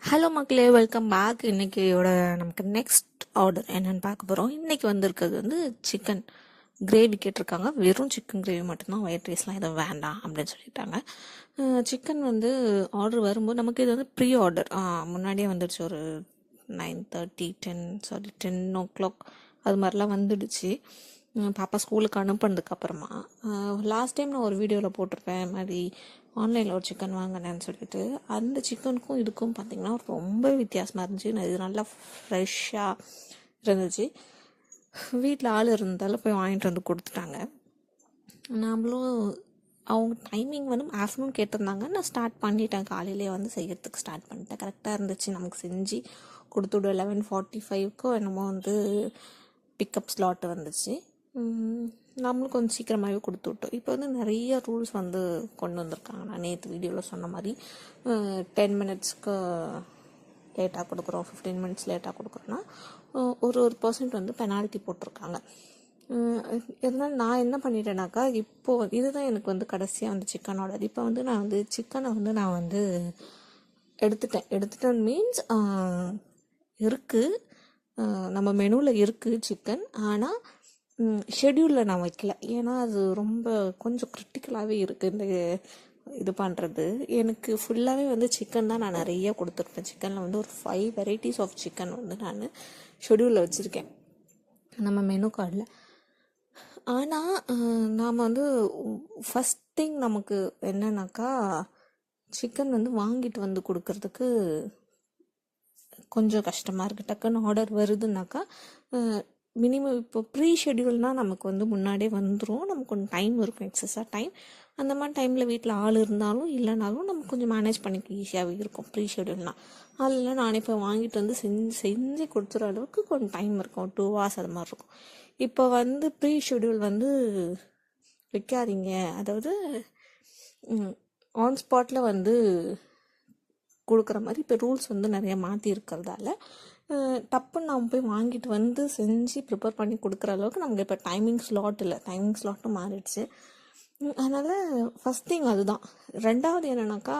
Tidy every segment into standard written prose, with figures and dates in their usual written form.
Hello மக்களே, welcome back. இன்றைக்கியோட நமக்கு next order என்னென்னு பார்க்க போகிறோம். இன்றைக்கி வந்திருக்கிறது வந்து சிக்கன் கிரேவி கேட்டிருக்காங்க. வெறும் சிக்கன் கிரேவி மட்டும்தான், ஒயிட் ரைஸ்லாம் எதுவும் வேண்டாம் அப்படின்னு சொல்லிட்டாங்க. சிக்கன் வந்து ஆர்டர் வரும்போது நமக்கு இது வந்து ப்ரீ ஆர்டர் முன்னாடியே வந்துடுச்சு. ஒரு 9:30 10 அது மாதிரிலாம் வந்துடுச்சு. பாப்பா ஸ்கூலுக்கு அனுப்புனதுக்கப்புறமா லாஸ்ட் டைம் நான் ஒரு வீடியோவில் போட்டிருப்பேன், இது மாதிரி ஆன்லைனில் ஒரு சிக்கன் வாங்கினேன்னு சொல்லிட்டு. அந்த சிக்கனுக்கும் இதுக்கும் பார்த்திங்கன்னா ரொம்ப வித்தியாசமாக இருந்துச்சு. இது நல்லா ஃப்ரெஷ்ஷாக இருந்துச்சு. வீட்டில் ஆள் இருந்தாலும் போய் வாங்கிட்டு வந்து கொடுத்துட்டாங்க. நாமளும் அவங்க டைமிங் வந்து ஆஃப்டர்நூன் கேட்டிருந்தாங்க. நான் ஸ்டார்ட் பண்ணிட்டேன், காலையிலே வந்து செய்யறதுக்கு ஸ்டார்ட் பண்ணிட்டேன். கரெக்டாக இருந்துச்சு. நமக்கு செஞ்சு கொடுத்துவிட 11:45க்கோ என்னமோ வந்து பிக்கப் ஸ்லாட்டு வந்துச்சு. நம்மளும் கொஞ்சம் சீக்கிரமாகவே கொடுத்து விட்டோம். இப்போ வந்து நிறைய ரூல்ஸ் வந்து கொண்டு வந்திருக்காங்க. நான் நேற்று வீடியோவில் சொன்ன மாதிரி 10 மினிட்ஸ்க்கு லேட்டாக கொடுக்குறோம், 15 மினிட்ஸ் லேட்டாக கொடுக்குறோன்னா ஒரு பர்சன்ட் வந்து பெனால்ட்டி போட்டிருக்காங்க. இருந்தாலும் நான் என்ன பண்ணிட்டேனாக்கா, இப்போது இதுதான் எனக்கு வந்து கடைசியாக வந்து சிக்கனோட. இப்போ வந்து நான் வந்து சிக்கனை வந்து நான் வந்து எடுத்துட்டேன் மீன்ஸ் இருக்குது, நம்ம மெனுவில் இருக்குது சிக்கன். ஆனால் ஷெட்யூலில் நான் வைக்கல. ஏன்னா அது ரொம்ப கொஞ்சம் கிரிட்டிக்கலாகவே இருக்குது இந்த இது பண்ணுறது. எனக்கு ஃபுல்லாகவே வந்து சிக்கன் தான் நான் நிறைய கொடுத்துருப்பேன். சிக்கனில் வந்து ஒரு 5 வெரைட்டிஸ் ஆஃப் சிக்கன் வந்து நான் ஷெட்யூலில் வச்சுருக்கேன் நம்ம மெனு கார்டில். ஆனால் நாம் வந்து ஃபஸ்ட் திங் நமக்கு என்னன்னாக்கா, சிக்கன் வந்து வாங்கிட்டு வந்து கொடுக்கறதுக்கு கொஞ்சம் கஷ்டமாக இருக்குது. டக்குன்னு ஆர்டர் வருதுன்னாக்கா மினிமம் இப்போ ப்ரீ ஷெட்யூல்னால் நமக்கு வந்து முன்னாடியே வந்துடும். நமக்கு கொஞ்சம் டைம் இருக்கும், எக்ஸஸாக டைம். அந்த மாதிரி டைமில் வீட்டில் ஆள் இருந்தாலும் இல்லைனாலும் நமக்கு கொஞ்சம் மேனேஜ் பண்ணிக்க ஈஸியாகவே இருக்கும் ப்ரீ ஷெட்யூல்னால். அதில் நானே இப்போ வாங்கிட்டு வந்து செஞ்சு கொடுத்துற அளவுக்கு கொஞ்சம் டைம் இருக்கும், 2 hours அது மாதிரி இருக்கும். இப்போ வந்து ப்ரீ ஷெட்யூல் வந்து வைக்காதீங்க, அதாவது ஆன் ஸ்பாட்டில் வந்து கொடுக்குற மாதிரி இப்போ ரூல்ஸ் வந்து நிறைய மாற்றி இருக்கிறதால டப்புன்னு நாம் போய் வாங்கிட்டு வந்து செஞ்சு ப்ரிப்பேர் பண்ணி கொடுக்குற அளவுக்கு நமக்கு இப்போ டைமிங் ஸ்லாட் இல்லை, டைமிங் ஸ்லாட்டும் மாறிடுச்சு. அதனால் ஃபஸ்ட் திங் அதுதான். ரெண்டாவது என்னென்னாக்கா,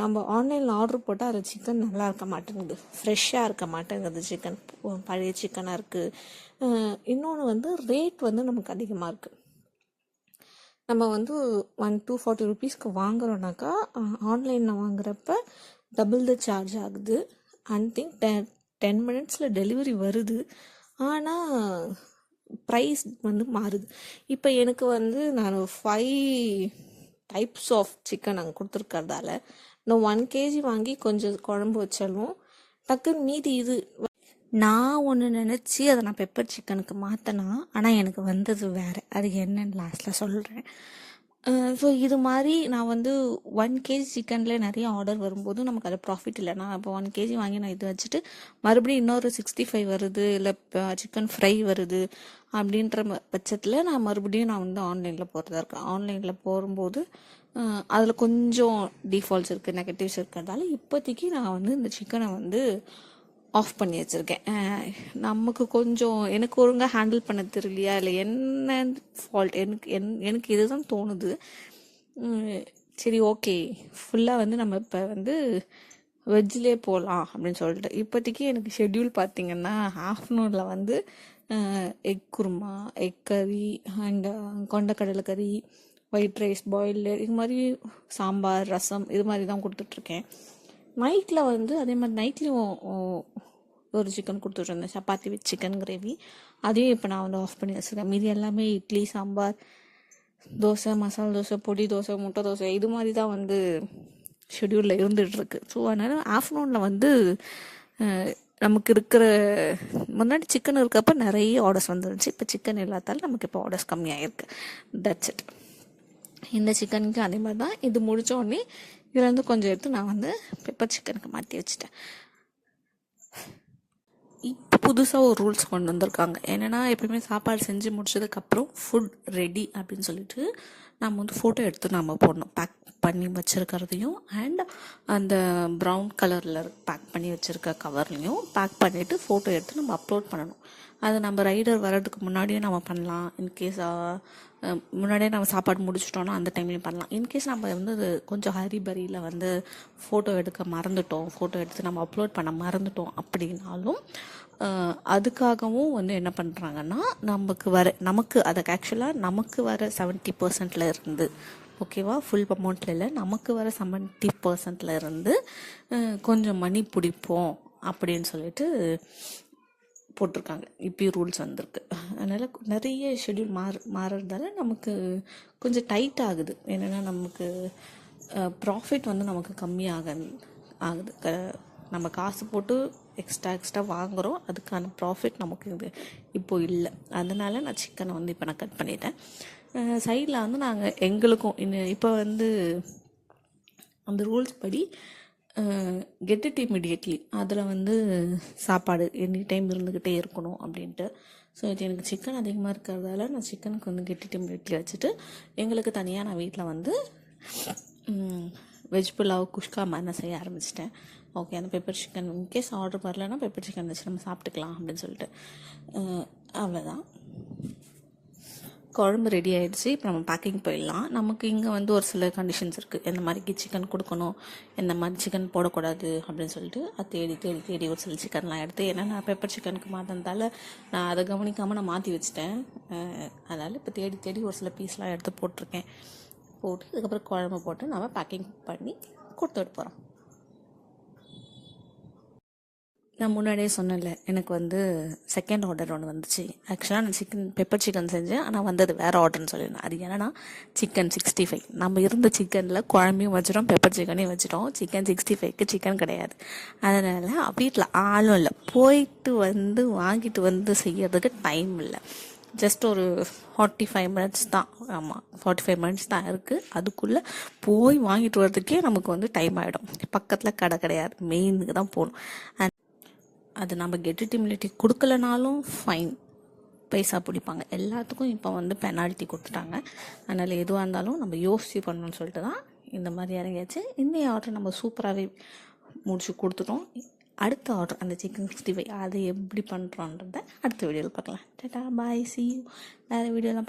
நம்ம ஆன்லைனில் ஆர்டர் போட்டால் அது சிக்கன் நல்லா இருக்க மாட்டேங்குது, ஃப்ரெஷ்ஷாக இருக்க மாட்டேங்குது. சிக்கன் பழைய சிக்கனாக இருக்குது. இன்னொன்று வந்து ரேட் வந்து நமக்கு அதிகமாக இருக்குது. நம்ம வந்து 240 rupeesக்கு வாங்குகிறோன்னாக்கா, ஆன்லைனில் வாங்குறப்ப டபுள் த சார்ஜ் ஆகுது. அண்ட் திங்க் 10 மினிட்ஸில் டெலிவரி வருது, ஆனால் ப்ரைஸ் வந்து மாறுது. இப்போ எனக்கு வந்து நான் 5 டைப்ஸ் ஆஃப் சிக்கன் அங்கே கொடுத்துருக்கறதால நான் 1 kg வாங்கி கொஞ்சம் குழம்பு வச்சாலும் டக்குன்னு மீதி இது நான் ஒன்று நினச்சி அதை நான் பெப்பர் சிக்கனுக்கு மாற்றினா, ஆனால் எனக்கு வந்தது வேறு. அது என்னன்னு லாஸ்ட்டில் சொல்கிறேன். ஸோ இது மாதிரி நான் வந்து 1 kg சிக்கனில் நிறைய ஆர்டர் வரும்போது நமக்கு அது ப்ராஃபிட் இல்லை. நான் இப்போ 1 kg வாங்கி நான் இது வச்சுட்டு மறுபடியும் இன்னொரு 65 வருது, இல்லை சிக்கன் ஃப்ரை வருது அப்படின்ற பட்சத்தில் நான் மறுபடியும் நான் வந்து ஆன்லைனில் போகிறதா இருக்கேன். ஆன்லைனில் போகும்போது அதில் கொஞ்சம் டிஃபால்ட்ஸ் இருக்குது, நெகட்டிவ்ஸ் இருக்கிறதால இப்போதைக்கு நான் வந்து இந்த சிக்கனை வந்து ஆஃப் பண்ணி வச்சுருக்கேன். நமக்கு கொஞ்சம் எனக்கு ஒழுங்காக ஹேண்டில் பண்ண தெரியலையா, இல்லை என்ன ஃபால்ட், எனக்கு இதுதான் தோணுது. சரி, ஓகே, ஃபுல்லாக வந்து நம்ம இப்போ வந்து வெஜ்ஜிலே போகலாம் அப்படின்னு சொல்லிட்டு இப்போதைக்கு எனக்கு ஷெட்யூல் பார்த்திங்கன்னா, ஆஃப்டர்நூனில் வந்து எக் குருமா, எக் கறி அண்ட் கொண்டக்கடலை கறி, ஒயிட் ரைஸ், பாயில்டு, இது மாதிரி சாம்பார், ரசம், இது மாதிரி தான் கொடுத்துட்ருக்கேன். நைட்டில் வந்து அதே மாதிரி நைட்லேயும் ஒரு சிக்கன் கொடுத்துட்ருந்தேன், சப்பாத்தி வித் சிக்கன் கிரேவி. அதையும் இப்போ நான் வந்து ஆஃப் பண்ணி வச்சுருக்கேன். மீதி எல்லாமே இட்லி, சாம்பார், தோசை, மசாலா தோசை, பொடி தோசை, முட்டை தோசை, இது மாதிரி தான் வந்து ஷெட்யூலில் இருந்துகிட்ருக்கு. ஸோ அதனால் ஆஃப்டர்நூனில் வந்து நமக்கு இருக்கிற முன்னாடி சிக்கன் இருக்கப்போ நிறைய ஆர்டர்ஸ் வந்துருந்துச்சு. இப்போ சிக்கன் இல்லாதாலும் நமக்கு இப்போ ஆர்டர்ஸ் கம்மியாகிருக்கு. That's it. இந்த சிக்கனுக்கு அதே மாதிரி தான். இது முடித்த உடனே இதில் வந்து கொஞ்சம் எடுத்து நான் வந்து பெப்பர் சிக்கனுக்கு மாற்றி வச்சுட்டேன். இப்போ புதுசாக ஒரு ரூல்ஸ் கொண்டு வந்திருக்காங்க. என்னென்னா, எப்பயுமே சாப்பாடு செஞ்சு முடிச்சதுக்கப்புறம் ஃபுட் ரெடி அப்படின்னு சொல்லிட்டு நம்ம வந்து ஃபோட்டோ எடுத்து நம்ம போடணும். பண்ணி வச்சுருக்கிறதையும் அண்ட் அந்த ப்ரௌன் கலரில் பேக் பண்ணி வச்சுருக்க கவர்லையும் பேக் பண்ணிவிட்டு ஃபோட்டோ எடுத்து நம்ம அப்லோட் பண்ணணும். அது நம்ம ரைடர் வர்றதுக்கு முன்னாடியே நம்ம பண்ணலாம். இன்கேஸ் முன்னாடியே நம்ம சாப்பாடு முடிச்சிட்டோன்னா அந்த டைம்லேயும் பண்ணலாம். இன்கேஸ் நம்ம வந்து கொஞ்சம் ஹரிபரியில் வந்து ஃபோட்டோ எடுக்க மறந்துட்டோம், ஃபோட்டோ எடுத்து நம்ம அப்லோட் பண்ண மறந்துட்டோம் அப்படின்னாலும் அதுக்காகவும் வந்து என்ன பண்ணுறாங்கன்னா நமக்கு அதுக்கு ஆக்சுவலாக நமக்கு வர 70% இருந்து, ஓகேவா, ஃபுல் அமௌண்ட்டில் இல்லை, நமக்கு வர 70% இருந்து கொஞ்சம் மணி பிடிப்போம் அப்படின்னு சொல்லிட்டு போட்டிருக்காங்க. இப்பயும் ரூல்ஸ் வந்திருக்கு. அதனால் நிறைய ஷெட்யூல் மாறுறதால நமக்கு கொஞ்சம் டைட் ஆகுது. என்னென்னா நமக்கு ப்ராஃபிட் வந்து நமக்கு கம்மியாக ஆகுது. நம்ம காசு போட்டு எக்ஸ்ட்ரா வாங்குகிறோம், அதுக்கான ப்ராஃபிட் நமக்கு இப்போது இல்லை. அதனால் நான் சிக்கனை வந்து இப்போ நான் கட் பண்ணிட்டேன். சைடில் வந்து நாங்கள் எங்களுக்கும் இப்போ வந்து அந்த ரூல்ஸ் படி கெட் இட் இமிடியட்லி, அதில் வந்து சாப்பாடு எனி டைம் இருந்துக்கிட்டே இருக்கணும் அப்படின்ட்டு. ஸோ இது எனக்கு சிக்கன் அதிகமாக இருக்கிறதால நான் சிக்கனுக்கு வந்து கெட் இட் இமிடியட்லி வச்சுட்டு எங்களுக்கு தனியாக நான் வீட்டில் வந்து வெஜ் புலாவ் குஷ்கா மாதிரி நான் செய்ய ஆரம்பிச்சிட்டேன். ஓகே, அந்த பெப்பர் சிக்கன் இன்கேஸ் ஆர்டர் வரலன்னா பெப்பர் சிக்கன் வச்சு நம்ம சாப்பிட்டுக்கலாம் அப்படின்னு சொல்லிட்டு அவ்வளோதான். குழம்பு ரெடி ஆகிடுச்சு. இப்போ நம்ம பேக்கிங் போயிடலாம். நமக்கு இங்கே வந்து ஒரு சில கண்டிஷன்ஸ் இருக்குது, எந்த மாதிரி சிக்கன் கொடுக்கணும், எந்த மாதிரி சிக்கன் போடக்கூடாது அப்படின்னு சொல்லிட்டு அது தேடி ஒரு சில சிக்கன்லாம் எடுத்து, ஏன்னா நான் பெப்பர் சிக்கனுக்கு மாற்றினதால நான் அதை கவனிக்காமல் நான் மாற்றி வச்சுட்டேன். அதனால் இப்போ தேடி ஒரு சில பீஸ்லாம் எடுத்து போட்டிருக்கேன். போட்டு அதுக்கப்புறம் குழம்பு போட்டு நம்ம பேக்கிங் பண்ணி கொடுத்துட்டு போகிறோம். நான் முன்னாடியே சொன்னேன்ல, எனக்கு வந்து செகண்ட் ஆர்டர் ஒன்று வந்துச்சு. ஆக்சுவலாக நான் பெப்பர் சிக்கன் செஞ்சேன், ஆனால் வந்தது வேறு ஆர்டர்னு சொல்லியிருந்தேன். அது என்னன்னா சிக்கன் 65. நம்ம இருந்த சிக்கனில் குழம்பையும் வச்சிட்டோம், பெப்பர் சிக்கனையும் வச்சிட்டோம். சிக்கன் 65க்கு சிக்கன் கிடையாது. அதனால் வீட்டில் ஆளும் இல்லை, போயிட்டு வந்து வாங்கிட்டு வந்து செய்யறதுக்கு டைம் இல்லை. ஜஸ்ட் ஒரு 45 மினிட்ஸ் தான். ஆமாம், 45 மினிட்ஸ் தான் இருக்குது. அதுக்குள்ளே போய் வாங்கிட்டு வரதுக்கே நமக்கு வந்து டைம் ஆகிடும். பக்கத்தில் கடை கிடையாது, மெயினுக்கு தான் போகணும். அது நம்ம கெட் இட் இமிடியட்லி கொடுக்கலனாலும் ஃபைன், பைசா பிடிப்பாங்க. எல்லாத்துக்கும் இப்போ வந்து பெனால்ட்டி கொடுத்துட்டாங்க. அதனால் எதுவாக இருந்தாலும் நம்ம யோசிச்சு பண்ணணும்னு சொல்லிட்டு தான் இந்த மாதிரி இறங்கியாச்சு. இந்த ஆர்டர் நம்ம சூப்பராகவே முடிச்சு கொடுத்துட்டோம். அடுத்த ஆர்டர் அந்த சிக்கன் 65 அதை எப்படி பண்ணுறோன்றதை அடுத்த வீடியோவில் பார்க்கலாம். டாடா பாய், see you. வேறு வீடியோலாம்